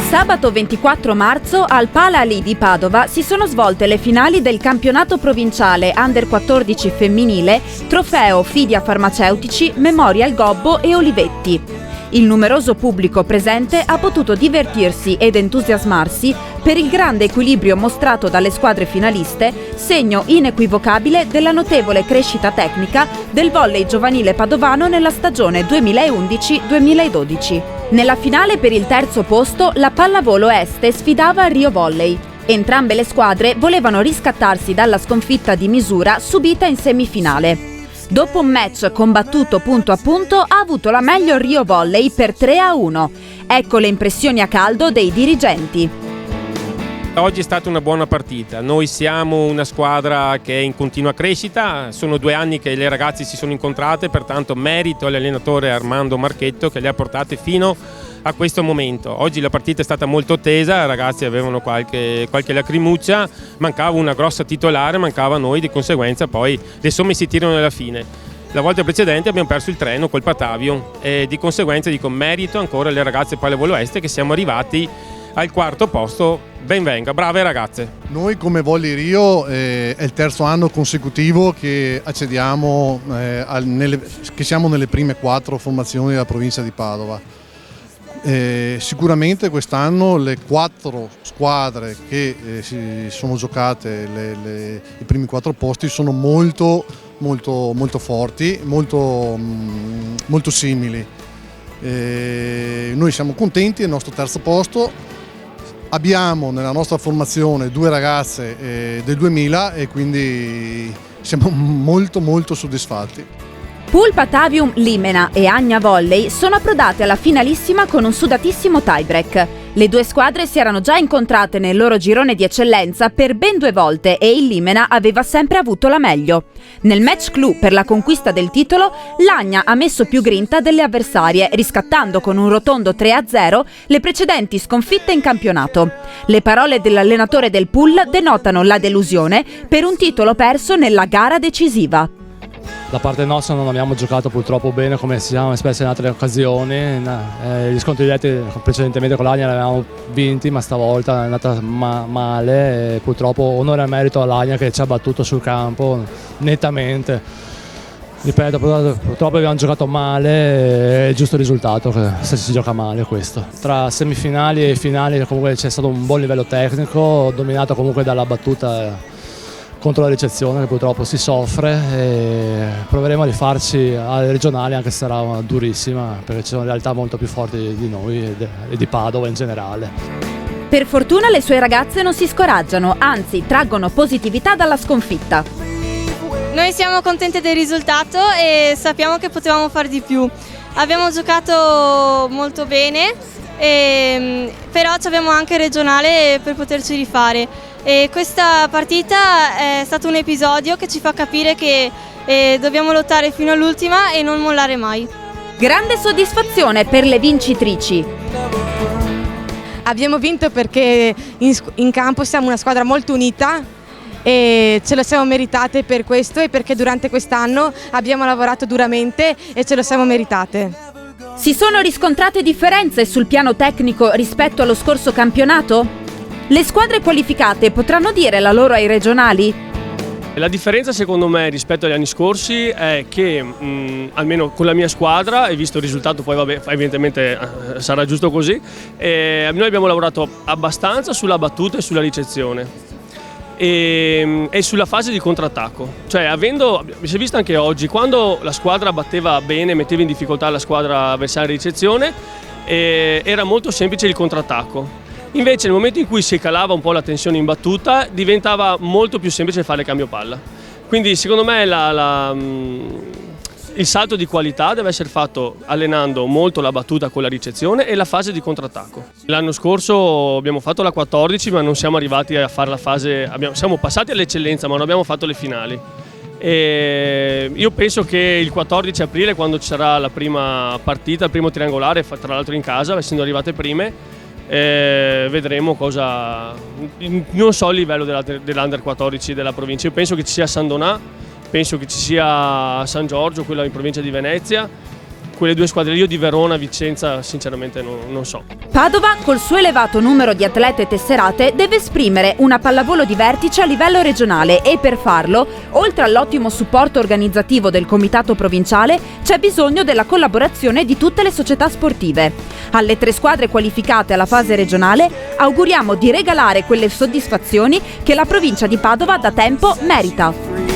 Sabato 24 marzo al Pala Ali di Padova si sono svolte le finali del campionato provinciale Under 14 femminile Trofeo Fidia Farmaceutici, Memorial Gobbo e Olivetti. Il numeroso pubblico presente ha potuto divertirsi ed entusiasmarsi per il grande equilibrio mostrato dalle squadre finaliste, segno inequivocabile della notevole crescita tecnica del volley giovanile padovano nella stagione 2011-2012. Nella finale per il terzo posto la Pallavolo Este sfidava Rio Volley. Entrambe le squadre volevano riscattarsi dalla sconfitta di misura subita in semifinale. Dopo un match combattuto punto a punto ha avuto la meglio Rio Volley per 3-1. Ecco le impressioni a caldo dei dirigenti. Oggi è stata una buona partita, noi siamo una squadra che è in continua crescita, sono 2 anni che le ragazze si sono incontrate, pertanto merito all'allenatore Armando Marchetto che le ha portate fino a questo momento. Oggi la partita è stata molto tesa, i ragazzi avevano qualche lacrimuccia, mancava una grossa titolare, mancava noi, di conseguenza poi le somme si tirano alla fine. La volta precedente abbiamo perso il treno col Patavium e di conseguenza dico merito ancora alle ragazze Pallavolo Este che siamo arrivati al 4° posto, ben venga, brave ragazze. Noi come Volley Rio è il terzo anno consecutivo che accediamo, che siamo nelle prime 4 formazioni della provincia di Padova. Sicuramente quest'anno le 4 squadre che si sono giocate i primi 4 posti sono molto forti, molto simili. Noi siamo contenti del nostro terzo posto. Abbiamo nella nostra formazione 2 ragazze del 2000 e quindi siamo molto soddisfatti. Pool Patavium Limena e Agna Volley sono approdate alla finalissima con un sudatissimo tiebreak. Le 2 squadre si erano già incontrate nel loro girone di eccellenza per ben 2 volte e il Limena aveva sempre avuto la meglio. Nel match clou per la conquista del titolo, l'Agna ha messo più grinta delle avversarie, riscattando con un rotondo 3-0 le precedenti sconfitte in campionato. Le parole dell'allenatore del Pool denotano la delusione per un titolo perso nella gara decisiva. Da parte nostra non abbiamo giocato purtroppo bene come siamo espressi in altre occasioni, gli scontri diretti precedentemente con l'Agna li avevamo vinti ma stavolta è andata male e purtroppo onore e merito all'Agna che ci ha battuto sul campo nettamente. Ripeto, purtroppo abbiamo giocato male, è il giusto risultato se si gioca male questo. Tra semifinali e finali comunque c'è stato un buon livello tecnico, dominato comunque dalla battuta contro la ricezione che purtroppo si soffre e proveremo a rifarci alle regionali anche se sarà durissima perché ci sono realtà molto più forti di noi e di Padova in generale. Per fortuna le sue ragazze non si scoraggiano, anzi traggono positività dalla sconfitta. Noi siamo contenti del risultato e sappiamo che potevamo fare di più. Abbiamo giocato molto bene, però abbiamo anche il regionale per poterci rifare. E questa partita è stato un episodio che ci fa capire che dobbiamo lottare fino all'ultima e non mollare mai. Grande soddisfazione per le vincitrici. Abbiamo vinto perché in campo siamo una squadra molto unita e ce lo siamo meritate per questo e perché durante quest'anno abbiamo lavorato duramente e ce lo siamo meritate. Si sono riscontrate differenze sul piano tecnico rispetto allo scorso campionato? Le squadre qualificate potranno dire la loro ai regionali? La differenza secondo me rispetto agli anni scorsi è che almeno con la mia squadra, e visto il risultato poi vabbè, evidentemente sarà giusto così, noi abbiamo lavorato abbastanza sulla battuta e sulla ricezione e sulla fase di contrattacco. Cioè si è visto anche oggi, quando la squadra batteva bene, metteva in difficoltà la squadra avversaria in ricezione, era molto semplice il contrattacco. Invece nel momento in cui si calava un po' la tensione in battuta diventava molto più semplice fare cambio palla. Quindi secondo me il salto di qualità deve essere fatto allenando molto la battuta con la ricezione e la fase di contrattacco. L'anno scorso abbiamo fatto la 14 ma non siamo arrivati a fare la fase, siamo passati all'eccellenza ma non abbiamo fatto le finali. E io penso che il 14 aprile quando ci sarà la prima partita, il primo triangolare, tra l'altro in casa, essendo arrivate prime, vedremo cosa, non so il livello dell'Under 14 della provincia. Io penso che ci sia San Donà, penso che ci sia San Giorgio, quella in provincia di Venezia, quelle due squadre, io di Verona, Vicenza sinceramente non so. Padova, col suo elevato numero di atlete tesserate, deve esprimere una pallavolo di vertice a livello regionale e per farlo, oltre all'ottimo supporto organizzativo del comitato provinciale, c'è bisogno della collaborazione di tutte le società sportive. Alle 3 squadre qualificate alla fase regionale auguriamo di regalare quelle soddisfazioni che la provincia di Padova da tempo merita.